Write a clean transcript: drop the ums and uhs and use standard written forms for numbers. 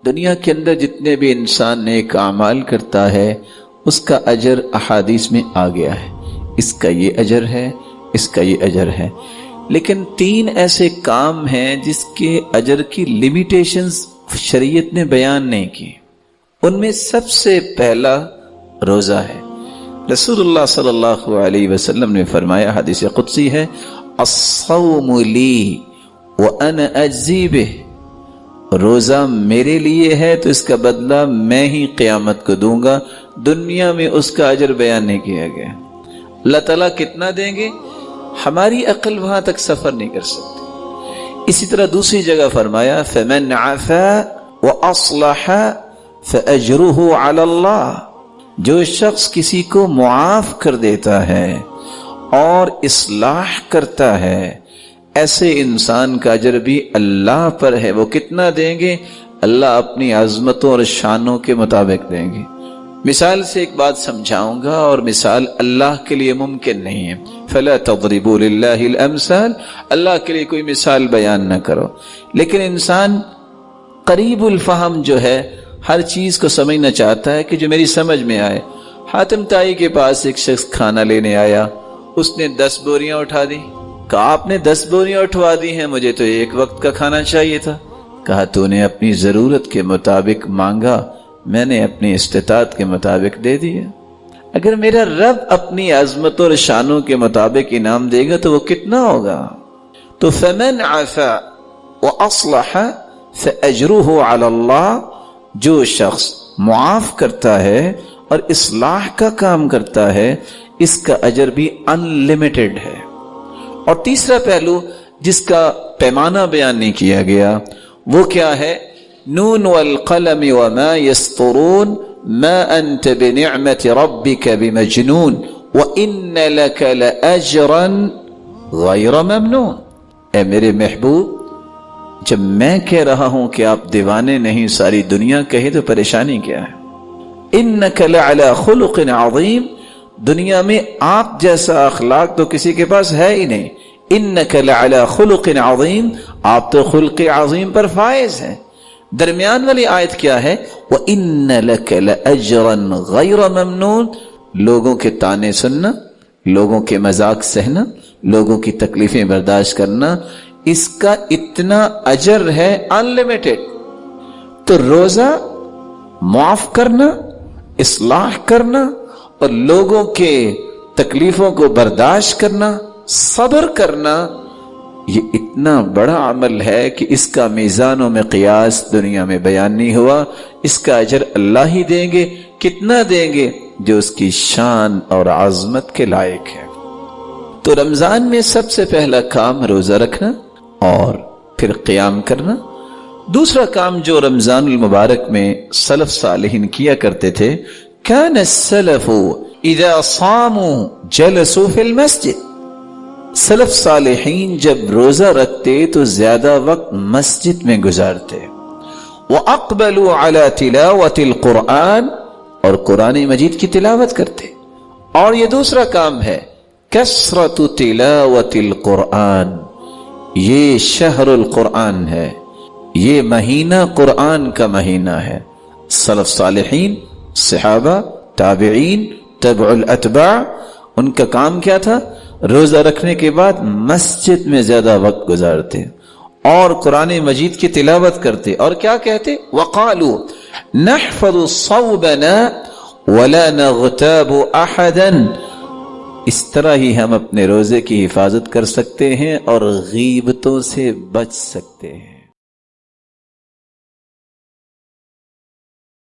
دنیا کے اندر جتنے بھی انسان نیک اعمال کرتا ہے اس کا اجر احادیث میں آ گیا ہے، اس کا یہ اجر ہے، اس کا یہ اجر ہے، لیکن 3 ایسے کام ہیں جس کے اجر کی لیمیٹیشنز شریعت نے بیان نہیں کی۔ ان میں سب سے پہلا روزہ ہے۔ رسول اللہ صلی اللہ علیہ وسلم نے فرمایا، حدیث قدسی ہے، الصوم لی وانا اجزی بہ، روزہ میرے لیے ہے تو اس کا بدلہ میں ہی قیامت کو دوں گا۔ دنیا میں اس کا اجر بیان نہیں کیا گیا۔ اللہ تعالیٰ کتنا دیں گے ہماری عقل وہاں تک سفر نہیں کر سکتی۔ اسی طرح دوسری جگہ فرمایا، فمن عفا واصلح فاجرہ علی اللہ، جو شخص کسی کو معاف کر دیتا ہے اور اصلاح کرتا ہے ایسے انسان کا اجر بھی اللہ پر ہے۔ وہ کتنا دیں گے؟ اللہ اپنی عظمتوں اور شانوں کے مطابق دیں گے۔ مثال سے ایک بات سمجھاؤں گا، اور مثال اللہ کے لیے ممکن نہیں ہے۔ فَلَا تَضْرِبُوا لِلَّهِ الْأَمْثَالِ، اللہ کے لیے کوئی مثال بیان نہ کرو، لیکن انسان قریب الفہم جو ہے ہر چیز کو سمجھنا چاہتا ہے کہ جو میری سمجھ میں آئے۔ حاتم طائی کے پاس ایک شخص کھانا لینے آیا، اس نے 10 بوریاں اٹھا دی۔ کہا آپ نے 10 بوریاں اٹھوا دی ہیں، مجھے تو ایک وقت کا کھانا چاہیے تھا۔ کہا تو نے اپنی ضرورت کے مطابق مانگا، میں نے اپنی استطاعت کے مطابق دے دیا۔ اگر میرا رب اپنی عظمت اور شانوں کے مطابق انعام دے گا تو وہ کتنا ہوگا؟ تو فمن عفا واصلح فاجرہ علی اللہ، جو شخص معاف کرتا ہے اور اصلاح کا کام کرتا ہے اس کا اجر بھی انلمیٹڈ ہے۔ اور تیسرا پہلو جس کا پیمانہ بیان نہیں کیا گیا وہ کیا ہے؟ نون والقلم وما يسطرون ما انت بنعمت ربك بمجنون وان لك لاجرا غیر ممنون۔ اے میرے محبوب، جب میں کہہ رہا ہوں کہ آپ دیوانے نہیں، ساری دنیا کہے تو پریشانی کیا ہے؟ انک لعلی خلق عظیم، دنیا میں آپ جیسا اخلاق تو کسی کے پاس ہے ہی نہیں۔ انک لعلی خلق عظیم، آپ تو خلق عظیم پر فائز ہیں۔ درمیان والی آیت کیا ہے؟ وَإِنَّ لَكَ لَأَجْرًا غَيْرَ مَمْنُونَ، لوگوں کے تانے سننا، لوگوں کے مذاق سہنا، لوگوں کی تکلیفیں برداشت کرنا، اس کا اتنا اجر ہے انلمیٹڈ۔ تو روزہ معاف کرنا، اصلاح کرنا اور لوگوں کے تکلیفوں کو برداشت کرنا، صبر کرنا، یہ اتنا بڑا عمل ہے کہ اس کا میزان و مقیاس دنیا میں بیان نہیں ہوا۔ اس کا اجر اللہ ہی دیں گے۔ کتنا دیں گے؟ جو اس کی شان اور عظمت کے لائق ہے۔ تو رمضان میں سب سے پہلا کام روزہ رکھنا اور پھر قیام کرنا۔ دوسرا کام جو رمضان المبارک میں سلف صالحین کیا کرتے تھے، کان السلف اذا صاموا جلسوا فی المسجد، سلف صالحین جب روزہ رکھتے تو زیادہ وقت مسجد میں گزارتے۔ وَأَقْبَلُوا عَلَى تِلَاوَةِ الْقُرْآنِ، اور قرآن مجید کی تلاوت کرتے۔ اور یہ دوسرا کام ہے، کثرت تلاوت القرآن، یہ شہر القرآن ہے، یہ مہینہ قرآن کا مہینہ ہے۔ سلف صالحین، صحابہ، تابعین، تبع الاتباع، ان کا کام کیا تھا؟ روزہ رکھنے کے بعد مسجد میں زیادہ وقت گزارتے اور قرآن مجید کی تلاوت کرتے، اور کیا کہتے؟ وَقَالُوا نَحْفَظُ صَوْبَنَا وَلَا نَغْتَابُ أَحَدًا، اس طرح ہی ہم اپنے روزے کی حفاظت کر سکتے ہیں اور غیبتوں سے بچ سکتے ہیں۔